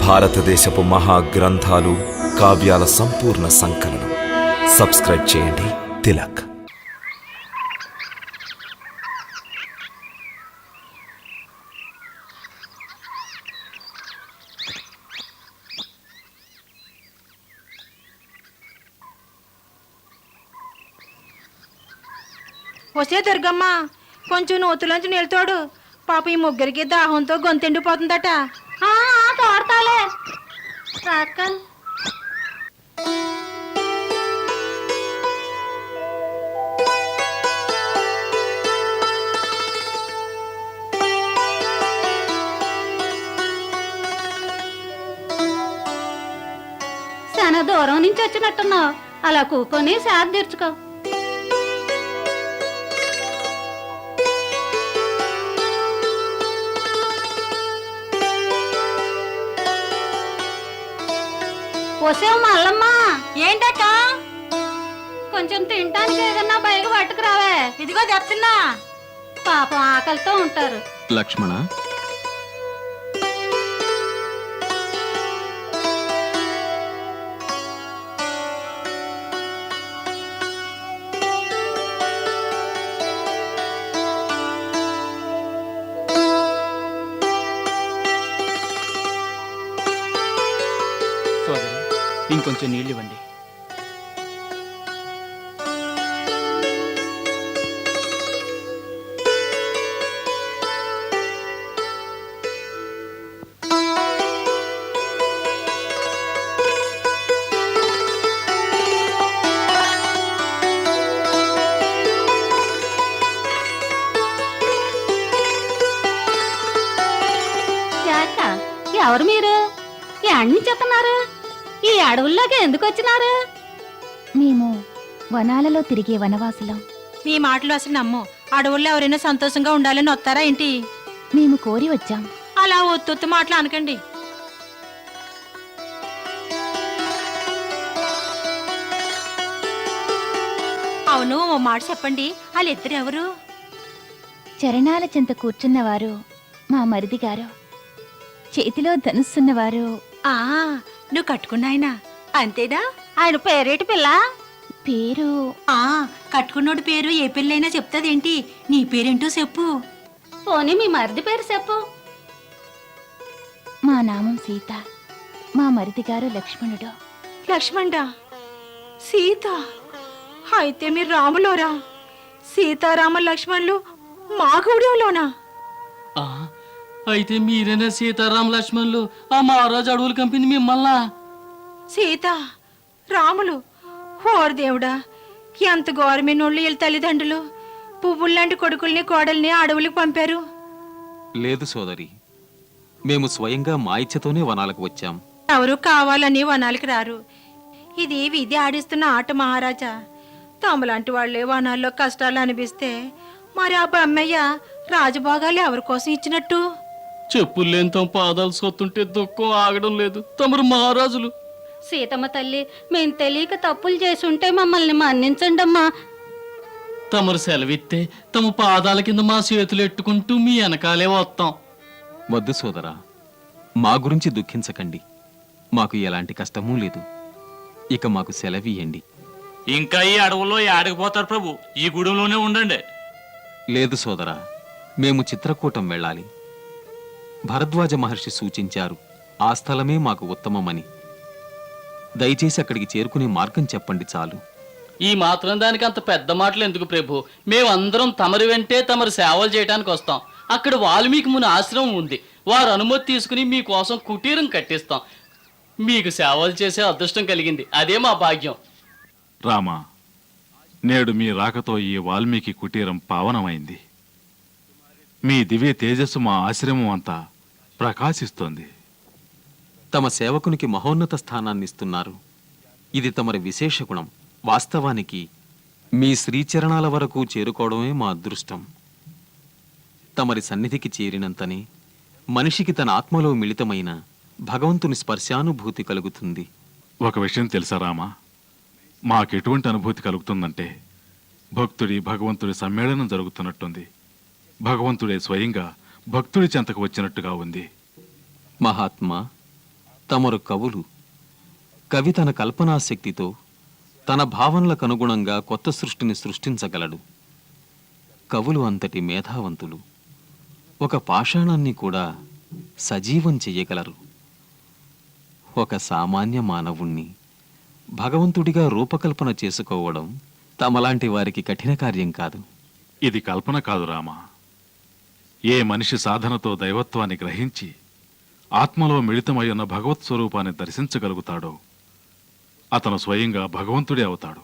భారతదేశపు మహాగ్రంథాలు, కావ్యాల సంపూర్ణ సంకలనం. సబ్స్క్రైబ్ చేయండి. తిలక్. వస్తే దుర్గమ్మ, కొంచెం నూతులోంచి నిలుతోడు. పాప ఈ ముగ్గురికి దాహంతో గొంతెండిపోతుందట. తోడతాలే రాక్కల్. చాలా దూరం నుంచి వచ్చినట్టున్నావు. అలా కూకొని శాద తీర్చుకో. వసేవు మల్లమ్మ. ఏంటక్క? కొంచెం తినటానికి ఏదన్నా బయలు పట్టుకురావే. ఇదిగో చెప్తున్నా. పాపం ఆకలితో ఉంటారు. లక్ష్మణ, సోదరి, ఇంకొంచెం నీళ్ళు ఇవ్వండి. యాక, ఎవరు మీరు? ఎక్కడి నుంచి వస్తున్నారు? ఈ అడవుల్లోకి ఎందుకు వచ్చినారు? మేము వనాలలో తిరిగే వనవాసులం. మీ మాటలు అసలు నమ్ము. అడవుల్లో ఎవరైనా సంతోషంగా ఉండాలని వస్తారా ఏంటి? మేము కోరి వచ్చాం. అలా ఒత్తొత్తు మాటలు అనకండి. అవును, ఓ మాట చెప్పండి. వాళ్ళిద్దరు ఎవరు? చరణాల చెంత కూర్చున్నవారు మా మరిది గారు, చేతిలో ధనుస్సున్నవారు ఆ నువ్వు కట్టుకున్నాయనా? అంతేనా? ఆయన పేరేటి పిల్ల? పేరు ఆ కట్టుకున్నోడి పేరు ఏ పెళ్ళైనా చెప్తాదేంటి? నీ పేరేంటో చెప్పు. పోనీ మీ మరిది పేరు చెప్పు. మా నామం సీత, మా మరిది గారు లక్ష్మణుడు. లక్ష్మణ, సీత. అయితే మీరు రాములోరా? సీతారామ లక్ష్మణులు మా గూడెంలోనా? అయితే మీరేనా సీతారాం లక్ష్మణులు? ఆ మహారాజు అడవులు కంపింది మిమ్మల్ని. సీత రాములు, ఓర్ దేవుడా, ఎంత గౌరవమైనోళ్ళు వీళ్ళ తల్లిదండ్రులు. పువ్వుల్లాంటి కొడుకుల్ని కోడల్ని అడవులకు పంపారు. లేదు సోదరి, మేము స్వయంగా మా ఇచ్ఛతోనే వనాలకు వచ్చాం. ఎవరు కావాలని వనాలకి రారు. ఇది విధి ఆడిస్తున్న ఆట మహారాజా. తమలాంటి వాళ్లే వనాల్లో కష్టాలు అనిపిస్తే మరి ఆ బొమ్మయ్య రాజభోగాలు ఎవరి కోసం ఇచ్చినట్టు? చెప్పులు లేని తమ పాదాలు సొత్తుంటే దుఃఖం ఆగడం లేదు. తమరు మహారాజులు. సీతమ్మ తల్లి, మేము తెలియక తప్పులు చేసి ఉంటే మమ్మల్ని మన్నించండి అమ్మా. తమరు సెలవిస్తే తమ పాదాల కింద మా చేతులు ఎట్టుకుంటూ మీ వెనకాలే వస్తాం. వద్దు సోదరా, మా గురించి దుఃఖించకండి. మాకు ఎలాంటి కష్టమూ లేదు. ఇక మాకు సెలవియండి. ఇంకా ఈ అడవుల్లో ఏడకపోతారు ప్రభు, ఈ గూడెంలోనే ఉండండి. లేదు సోదరా, మేము చిత్రకూటం వెళ్ళాలి. భరద్వాజ మహర్షి సూచించారు ఆ స్థలమే మాకు ఉత్తమమని. దయచేసి అక్కడికి చేరుకునే మార్గం చెప్పండి చాలు. ఈ మాత్రం దానికి అంత పెద్ద మాటలు ఎందుకు ప్రభు? మేమందరం తమరి వెంటే తమరు సేవలు చేయడానికి వస్తాం. అక్కడ వాల్మీకి ముని ఆశ్రమం ఉంది. వారు అనుమతి తీసుకుని మీకోసం కుటీరం కట్టిస్తాం. మీకు సేవలు చేసే అదృష్టం కలిగింది. అదే మా భాగ్యం. రామా, నేడు మీ రాకతో ఈ వాల్మీకి కుటీరం పావనమైంది. మీ దివ్య తేజస్సు మా ఆశ్రమం అంతా ప్రకాశిస్తోంది. తమ సేవకునికి మహోన్నత స్థానాన్నిస్తున్నారు. ఇది తమరి విశేష గుణం. వాస్తవానికి మీ శ్రీచరణాల వరకు చేరుకోవడమే మా అదృష్టం. తమరి సన్నిధికి చేరినంతనే మనిషికి తన ఆత్మలో మిళితమైన భగవంతుని స్పర్శానుభూతి కలుగుతుంది. ఒక విషయం తెలుసా రామా, మాకెటువంటి అనుభూతి కలుగుతుందంటే భక్తుడి భగవంతుడి సమ్మేళనం జరుగుతున్నట్టుంది. భగవంతుడే స్వయంగా భక్తుడి చెంతకు వచ్చినట్టుగా ఉంది. మహాత్మా, తమరు కవులు. కవి తన కల్పనాశక్తితో తన భావనలకు అనుగుణంగా కొత్త సృష్టిని సృష్టించగలడు. కవులు అంతటి మేధావంతులు. ఒక పాషాణాన్ని కూడా సజీవం చెయ్యగలరు. ఒక సామాన్య మానవుణ్ణి భగవంతుడిగా రూపకల్పన చేసుకోవడం తమలాంటి వారికి కఠిన కార్యం కాదు. ఇది కల్పన కాదు రామా. ఏ మనిషి సాధనతో దైవత్వాన్ని గ్రహించి ఆత్మలో మిళితమై ఉన్న భగవత్ స్వరూపాన్ని దర్శించగలుగుతాడో అతను స్వయంగా భగవంతుడే అవుతాడు.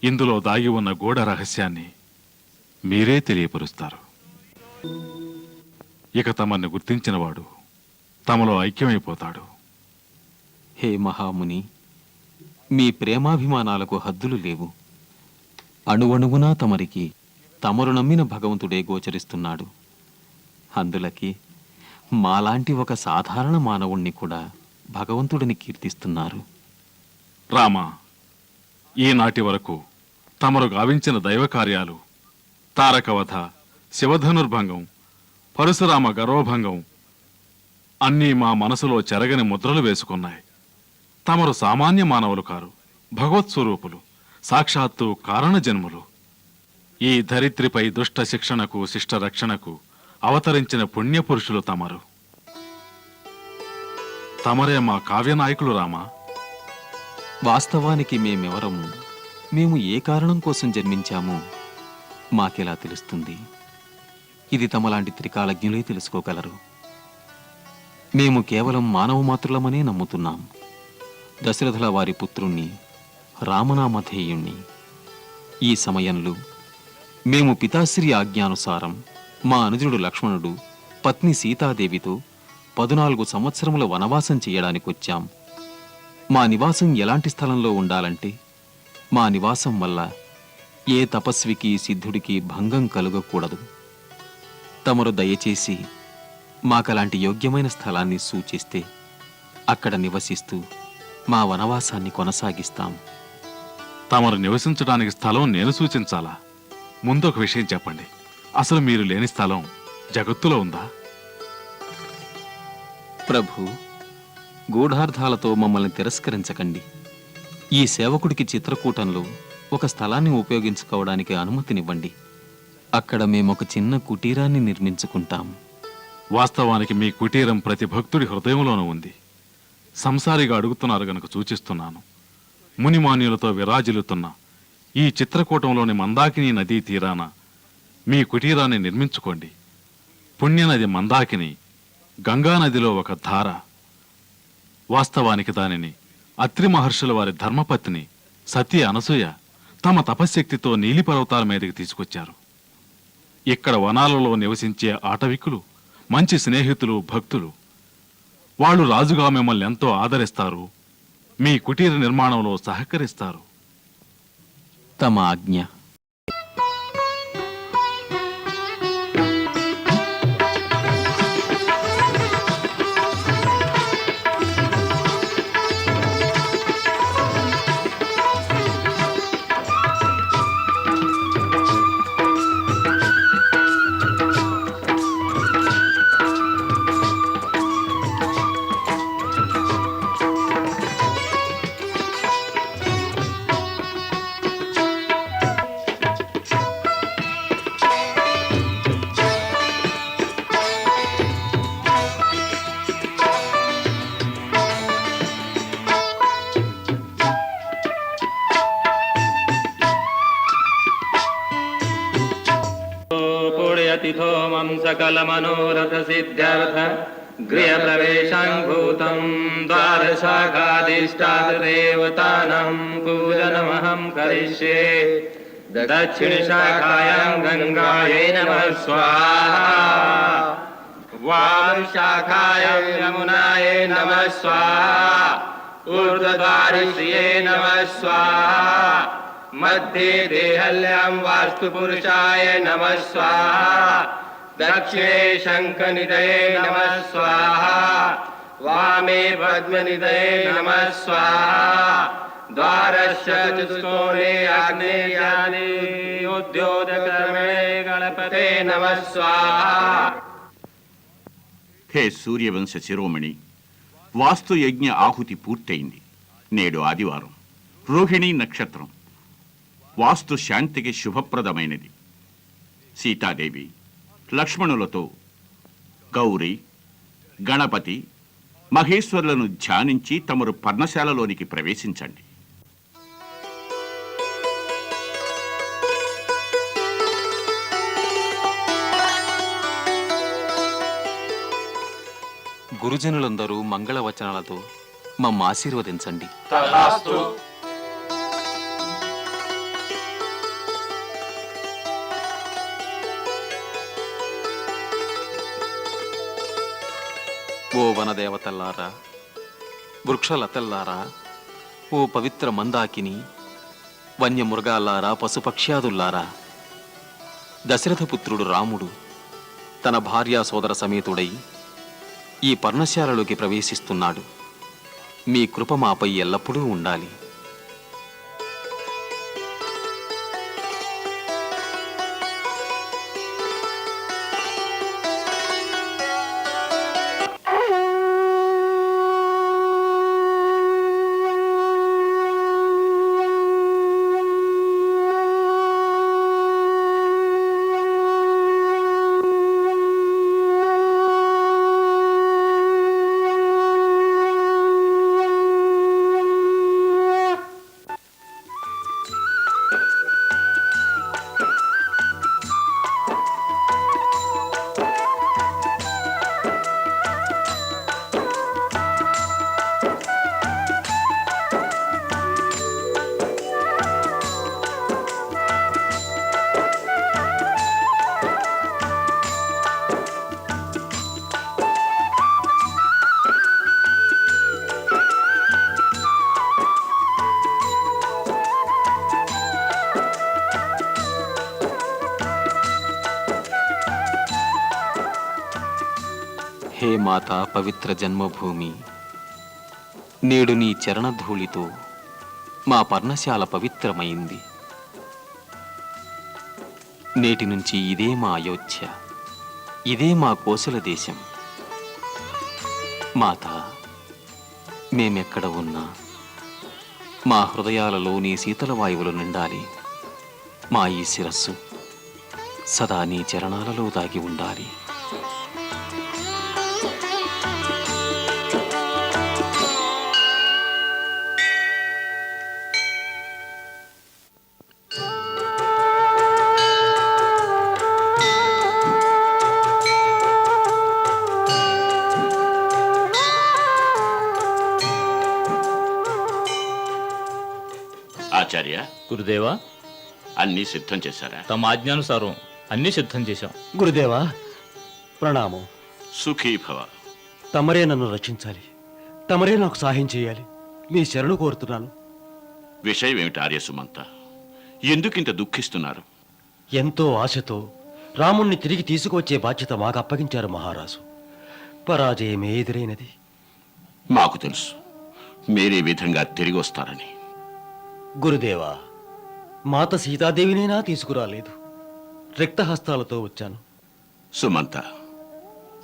ఇందులో దాగి ఉన్న గూఢ రహస్యాన్ని మీరే తెలియపరుస్తారు. ఇక తమన్ని గుర్తించినవాడు తమలో ఐక్యమైపోతాడు. హే మహాముని, మీ ప్రేమాభిమానాలకు హద్దులు లేవు. అణువణువునా తమరికి తమరు నమ్మిన భగవంతుడే గోచరిస్తున్నాడు. అందులకి మాలాంటి ఒక సాధారణ మానవుణ్ణి కూడా భగవంతుడిని కీర్తిస్తున్నారు. రామా, ఈనాటి వరకు తమరు గావించిన దైవ కార్యాలు తారకవధ, శివధనుర్భంగం, పరశురామ గర్వభంగం అన్నీ మా మనసులో చెరగని ముద్రలు వేసుకున్నాయి. తమరు సామాన్య మానవులు కారు, భగవత్ స్వరూపులు, సాక్షాత్తు కారణ జన్ములు. ఈ ధరిత్రిపై దుష్ట శిక్షణకు శిష్ట రక్షణకు అవతరించిన పుణ్యపురుషులు తమరు. తమరే మా కావ్యనాయకులు రామా. వాస్తవానికి మేమెవరము, మేము ఏ కారణం కోసం జన్మించామో మాకెలా తెలుస్తుంది? ఇది తమలాంటి త్రికాలజ్ఞులే తెలుసుకోగలరు. మేము కేవలం మానవ మాతృలమనే నమ్ముతున్నాం. దశరథుల వారి పుత్రుణ్ణి, రామనామధేయుణ్ణి. ఈ సమయంలో మేము పితాశ్రీ ఆజ్ఞానుసారం మా అనుజుడు లక్ష్మణుడు పత్ని సీతాదేవితో 14 సంవత్సరముల వనవాసం చేయడానికొచ్చాం. మా నివాసం ఎలాంటి స్థలంలో ఉండాలంటే, మా నివాసం వల్ల ఏ తపస్వికి సిద్ధుడికి భంగం కలుగకూడదు. తమరు దయచేసి మాకలాంటి యోగ్యమైన స్థలాన్ని సూచిస్తే అక్కడ నివసిస్తూ మా వనవాసాన్ని కొనసాగిస్తాం. తమరు నివసించడానికి స్థలం నేను సూచించాలా? ముందొక విషయం చెప్పండి. అసలు మీరు లేని స్థలం జగత్తులో ఉందా? ప్రభు, గూఢార్థాలతో మమ్మల్ని తిరస్కరించకండి. ఈ సేవకుడికి చిత్రకూటంలో ఒక స్థలాన్ని ఉపయోగించుకోవడానికి అనుమతినివ్వండి. అక్కడ మేమొక చిన్న కుటీరాన్ని నిర్మించుకుంటాం. వాస్తవానికి మీ కుటీరం ప్రతి భక్తుడి హృదయంలోనూ ఉంది. సంసారిగా అడుగుతున్నారు గనుక సూచిస్తున్నాను. మునిమాన్యులతో విరాజిల్లుతున్న ఈ చిత్రకూటంలోని మందాకిని నదీ తీరాన మీ కుటీరాన్ని నిర్మించుకోండి. పుణ్యనది మందాకిని గంగానదిలో ఒక ధార. వాస్తవానికి దానిని అత్రి మహర్షుల వారి ధర్మపత్ని సతీ అనసూయ తమ తపశ్శక్తితో నీలిపర్వతాల మీదకి తీసుకొచ్చారు. ఇక్కడ వనాలలో నివసించే ఆటవికులు మంచి స్నేహితులు, భక్తులు. వాళ్ళు రాజుగా మిమ్మల్ని ఎంతో ఆదరిస్తారు, మీ కుటీర నిర్మాణంలో సహకరిస్తారు. తమ ఆజ్ఞ. पुण्यतिथो मम सकलमनोरथ सिद्ध्यर्थ गृहप्रवेशाङ्भूतं द्वारशाखाधिष्ठातदेवतानां पूजनमहं करिष्ये। दक्षिणशाखायां गङ्गायै नमः स्वाहा, वामशाखायां यमुनायै नमः स्वाहा, ऊर्ध्वद्वारिश्रिये नमः स्वाहा, मध्ये देहल्यां वास्तुपुरुषाय नमः स्वाहा, दक्षिणे शङ्खनिधये नमः स्वाहा, वामे पद्मनिधये नमः स्वाहा, द्वारस्य चतुष्कोणे आग्नेयानि उद्योतकर्मणे गणपते नमः स्वाहा। हे सूर्यवंश शिरोमणि, వాస్తు యజ్ఞ ఆహుతి పూర్తయింది. నేడు ఆదివారం, రోహిణీ నక్షత్రం. వాస్తు శాంతికి శుభప్రదమైనది. సీతాదేవి లక్ష్మణులతో గౌరీ, గణపతి, మహేశ్వరులను ధ్యానించి తమరు పర్ణశాలలోనికి ప్రవేశించండి. గురుజనులందరూ మంగళవచనాలతో మమ్మ ఆశీర్వదించండి. ఓ వనదేవతల్లారా, వృక్షలతల్లారా, ఓ పవిత్ర మందాకిని, వన్యమృగాల్లారా, పశుపక్ష్యాదుల్లారా, దశరథపుత్రుడు రాముడు తన భార్యా సోదర సమేతుడై ఈ పర్ణశాలలోకి ప్రవేశిస్తున్నాడు. మీ కృప మాపై ఎల్లప్పుడూ ఉండాలి. హే మాతా పవిత్ర జన్మభూమి, నేడు నీ చరణధూళితో మా పర్ణశాల పవిత్రమైంది. నేటి నుంచి ఇదే మా అయోధ్య, ఇదే మా కోసల దేశం. మాతా, మేమెక్కడ ఉన్నా మా హృదయాలలో నీ శీతల వాయువులు నిండాలి. మా ఈ శిరస్సు సదా నీ చరణాలలో దాగి ఉండాలి. ఆచార్య, గురుదేవా, అన్నీ సిద్ధం చేశారా? తమ ఆజ్ఞానుసారం అన్ని సిద్ధం చేశాం. గురుదేవా ప్రణామం. సుఖీభవ. తమరే నన్ను రక్షించాలి, తమరే నాకు సహాయం చేయాలి. మీ శరణు కోరుతున్నాను. విషయం ఏమిటి ఆర్యసుమంత? ఎందుకింత దుఃఖిస్తున్నారు? ఎంతో ఆశతో రాముణ్ణి తిరిగి తీసుకువచ్చే బాధ్యత మాకు అప్పగించారు మహారాజు. పరాజయమే ఎదురైనది. మాకు తెలుసు మీరే విధంగా తిరిగి వస్తారని. గురుదేవా, మాత సీతాదేవినైనా తీసుకురాలేదు. రిక్తహస్తాలతో వచ్చాను. సుమంత,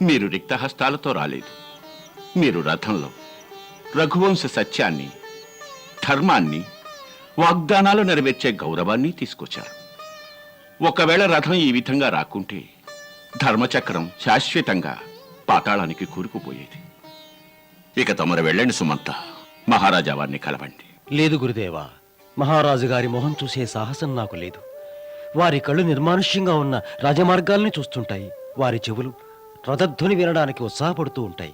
మీరు రిక్తహస్తాలతో రాలేదు. మీరు రథంలో రఘువంశ సత్యాన్ని, ధర్మాన్ని, వాగ్దానాలు నెరవేర్చే గౌరవాన్ని తీసుకొచ్చారు. ఒకవేళ రథం ఈ విధంగా రాకుంటే ధర్మచక్రం శాశ్వతంగా పాతాళానికి కూరుకుపోయేది. ఇక తమరు వెళ్ళండి సుమంత, మహారాజా వారిని కలవండి. లేదు గురుదేవా, మహారాజు గారి మొహం చూసే సాహసం నాకు లేదు. వారి కళ్ళు నిర్మానుష్యంగా ఉన్న రాజమార్గాల్ని చూస్తుంటాయి. వారి చెవులు రథధ్వని వినడానికి ఉత్సాహపడుతూ ఉంటాయి.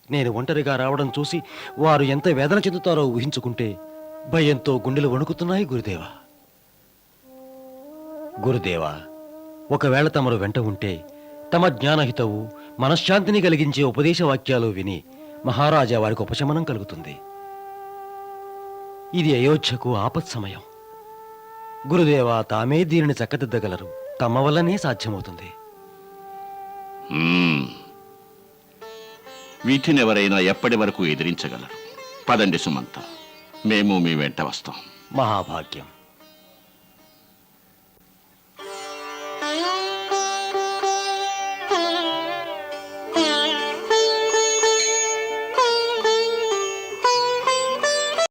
నేను ఒంటరిగా రావడం చూసి వారు ఎంత వేదన చెందుతారో ఊహించుకుంటే భయంతో గుండెలు వణుకుతున్నాయి గురుదేవా. గురుదేవా, ఒకవేళ తమరు వెంట ఉంటే తమ జ్ఞానహితవు, మనశ్శాంతిని కలిగించే ఉపదేశ వాక్యాలు విని మహారాజా వారికి ఉపశమనం కలుగుతుంది. ఇది అయోధ్యకు ఆపత్ సమయం. గురుదేవా తామే దీనిని చక్కదిద్దగలరు. తమ వల్లనే సాధ్యమవుతుంది. వీటినెవరైనా ఎప్పటి వరకు ఎదిరించగలరు? పదండి సుమంత, మేము మీ వెంట వస్తాం. మహాభాగ్యం.